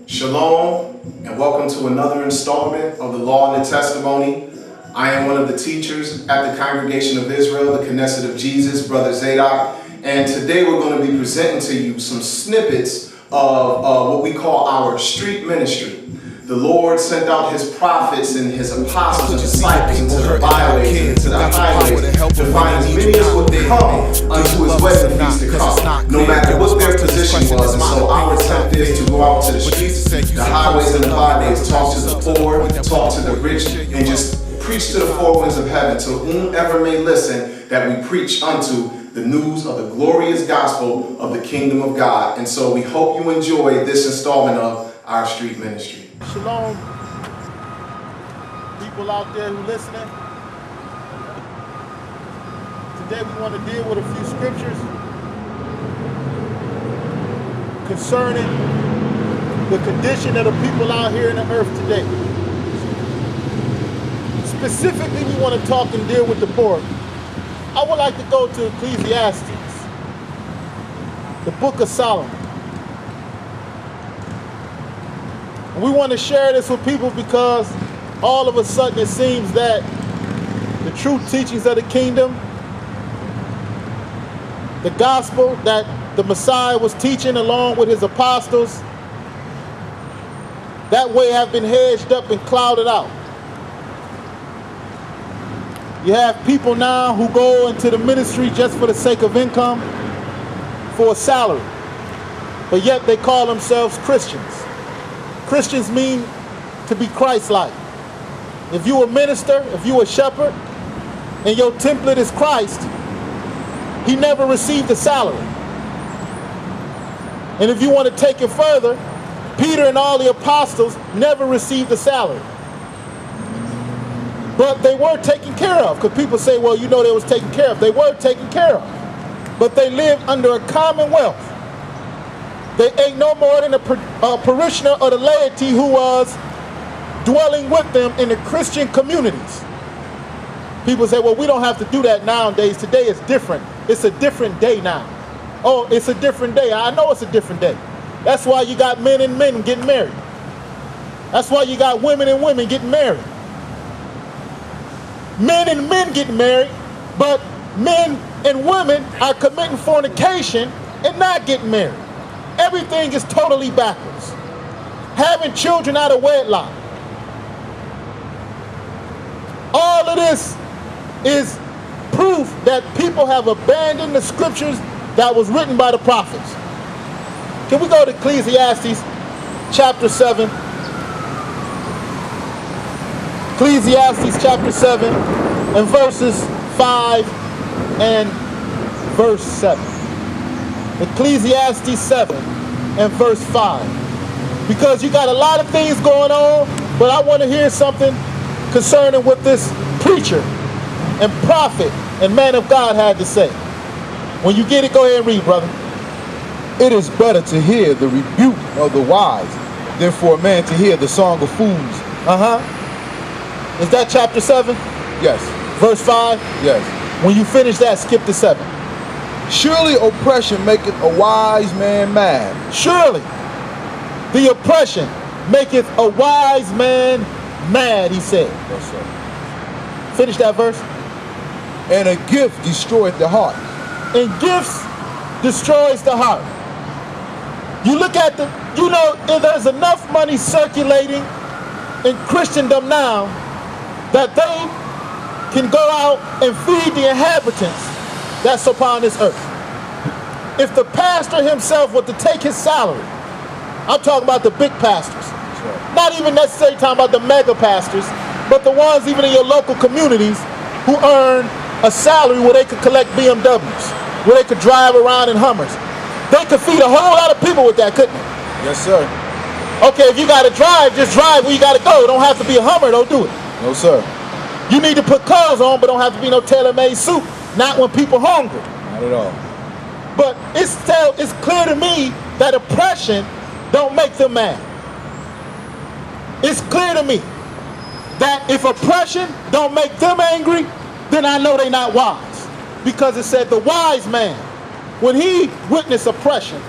Shalom, and welcome to another installment of the Law and the Testimony. I am one of the teachers at the Congregation of Israel, the Knesset of Jesus, Brother Zadok, and today we're going to be presenting to you some snippets of what we call our street ministry. The Lord sent out His prophets and His apostles and disciples into the byways and into the highways to find as many as would come unto His wedding feast to come, no matter what their position was. And so our attempt is to go out to the streets, the highways and the byways, talk to the poor, talk to the rich, and just preach to the four winds of heaven, to whomever may listen, that we preach unto the news of the glorious gospel of the kingdom of God. And so we hope you enjoy this installment of our street ministry. Shalom, people out there who listening. Today we want to deal with a few scriptures concerning the condition of the people out here in the earth today. Specifically, we want to talk and deal with the poor. I would like to go to Ecclesiastes, the book of Solomon. We want to share this with people because all of a sudden it seems that the true teachings of the kingdom, the gospel that the Messiah was teaching along with his apostles, that way have been hedged up and clouded out. You have people now who go into the ministry just for the sake of income, for a salary, but yet they call themselves Christians. Christians mean to be Christ-like. If you a minister, if you a shepherd, and your template is Christ, he never received a salary. And if you want to take it further, Peter and all the apostles never received a salary. But they were taken care of, because people say, well, you know they was taken care of. They were taken care of. But they lived under a commonwealth. They ain't no more than a parishioner or the laity who was dwelling with them in the Christian communities. People say, well, we don't have to do that nowadays. Today is different. It's a different day now. Oh, it's a different day. I know it's a different day. That's why you got men and men getting married. That's why you got women and women getting married. Men and men getting married, but men and women are committing fornication and not getting married. Everything is totally backwards. Having children out of wedlock. All of this is proof that people have abandoned the scriptures that was written by the prophets. Can we go to Ecclesiastes chapter 7? Ecclesiastes chapter 7 and verses 5 and verse 7. Ecclesiastes 7 and verse 5. Because you got a lot of things going on, but I want to hear something concerning what this preacher and prophet and man of God had to say. When you get it, go ahead and read, brother. It is better to hear the rebuke of the wise than for a man to hear the song of fools. Is that chapter 7? Yes. Verse 5? Yes. When you finish that, skip to 7. Surely oppression maketh a wise man mad. Surely the oppression maketh a wise man mad, he said. Yes, sir. Finish that verse. And a gift destroyeth the heart. And gifts destroys the heart. You look at there's enough money circulating in Christendom now that they can go out and feed the inhabitants that's upon this earth. If the pastor himself were to take his salary, I'm talking about the big pastors, not even necessarily talking about the mega pastors, but the ones even in your local communities who earn a salary where they could collect BMWs, where they could drive around in Hummers. They could feed a whole lot of people with that, couldn't they? Yes, sir. Okay, if you got to drive, just drive where you got to go. Don't have to be a Hummer, don't do it. No, sir. You need to put clothes on, but don't have to be no tailor-made suit. Not when people hungry. Not at all. But it's clear to me that oppression don't make them mad. It's clear to me that if oppression don't make them angry, then I know they're not wise. Because it said the wise man, when he witnessed oppression,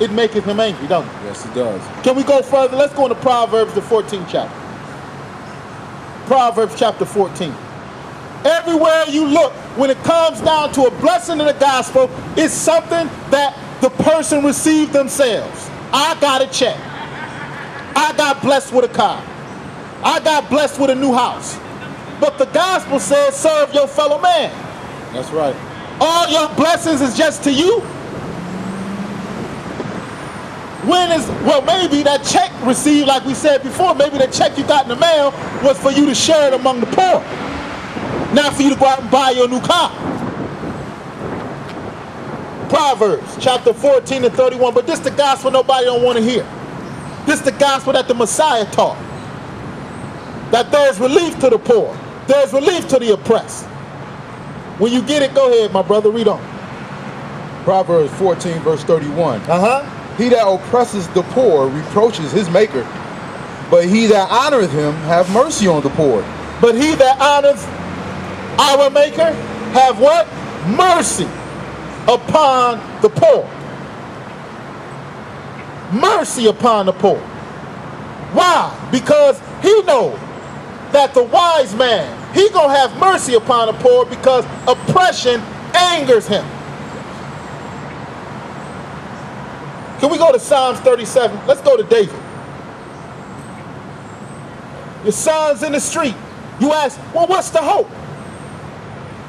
it maketh him angry, don't it? Yes, it does. Can we go further? Let's go into Proverbs, the 14th chapter. Proverbs chapter 14. Everywhere you look, when it comes down to a blessing in the gospel, it's something that the person received themselves. I got a check. I got blessed with a car. I got blessed with a new house. But the gospel says, serve your fellow man. That's right. All your blessings is just to you. Well, maybe that check received, like we said before, maybe the check you got in the mail was for you to share it among the poor. Not for you to go out and buy your new car. Proverbs chapter 14 and 31. But this the gospel nobody don't want to hear. This the gospel that the Messiah taught. That there's relief to the poor. There's relief to the oppressed. When you get it, go ahead, my brother. Read on. Proverbs 14, verse 31. He that oppresses the poor reproaches his maker, but he that honoreth him have mercy on the poor. But he that honors our maker have what? Mercy upon the poor. Mercy upon the poor. Why? Because he knows that the wise man, he gonna have mercy upon the poor because oppression angers him. Can we go to Psalms 37? Let's go to David. Your son's in the street. You ask, well, what's the hope?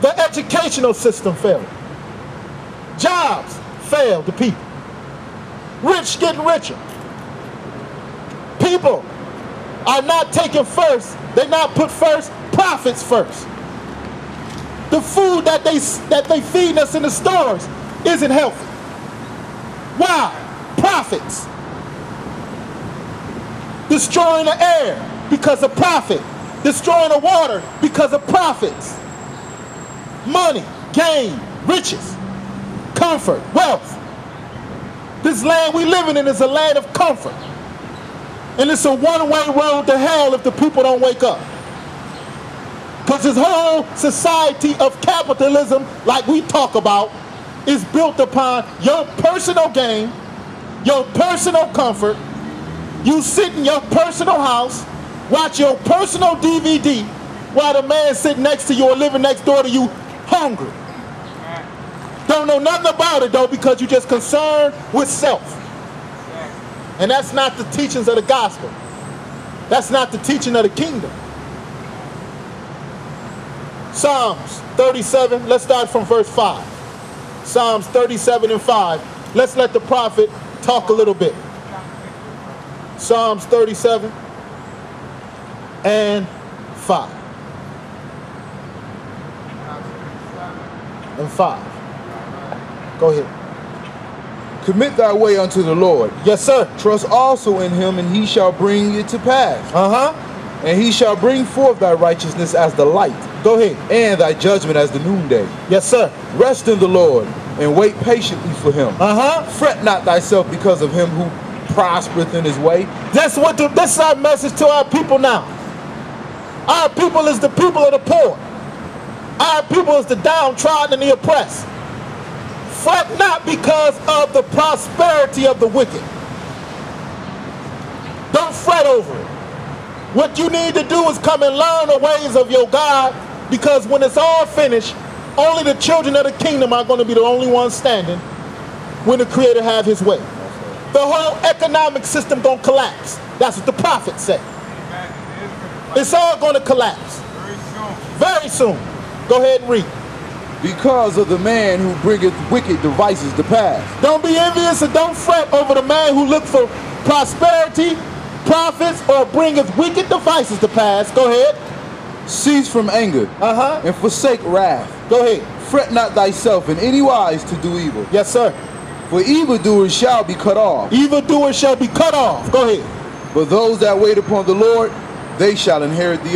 The educational system failed. Jobs failed the people. Rich getting richer. People are not taken first. They're not put first. Profits first. The food that they feed us in the stores isn't healthy. Why? Profits. Destroying the air because of profit. Destroying the water because of profits. Money, gain, riches, comfort, wealth. This land we living in is a land of comfort. And it's a one-way road to hell if the people don't wake up. Because this whole society of capitalism, like we talk about, is built upon your personal gain, your personal comfort. You sit in your personal house, watch your personal DVD, while the man sitting next to you or living next door to you hungry. Don't know nothing about it though because you're just concerned with self. And that's not the teachings of the gospel. That's not the teaching of the kingdom. Psalms 37, let's start from verse 5. Psalms 37 and 5. Let's let the prophet talk a little bit. Psalms 37 and 5. And 5. Go ahead. Commit thy way unto the Lord. Yes, sir. Trust also in him, and he shall bring it to pass. And he shall bring forth thy righteousness as the light. Go ahead. And thy judgment as the noonday. Yes, sir. Rest in the Lord, and wait patiently for him. Fret not thyself because of him who prospereth in his way. This is our message to our people now. Our people is the people of the poor. Our people is the downtrodden and the oppressed. Fret not because of the prosperity of the wicked. Don't fret over it. What you need to do is come and learn the ways of your God, because when it's all finished, only the children of the kingdom are going to be the only ones standing when the Creator have his way. The whole economic system going to collapse. That's what the prophets say. It's all going to collapse. Very soon. Go ahead and read. Because of the man who bringeth wicked devices to pass. Don't be envious and don't fret over the man who look for prosperity, profits, or bringeth wicked devices to pass. Go ahead. Cease from anger and forsake wrath. Go ahead. Fret not thyself in any wise to do evil. Yes, sir. For evildoers shall be cut off. Evildoers shall be cut off. Go ahead. But those that wait upon the Lord, they shall inherit the earth.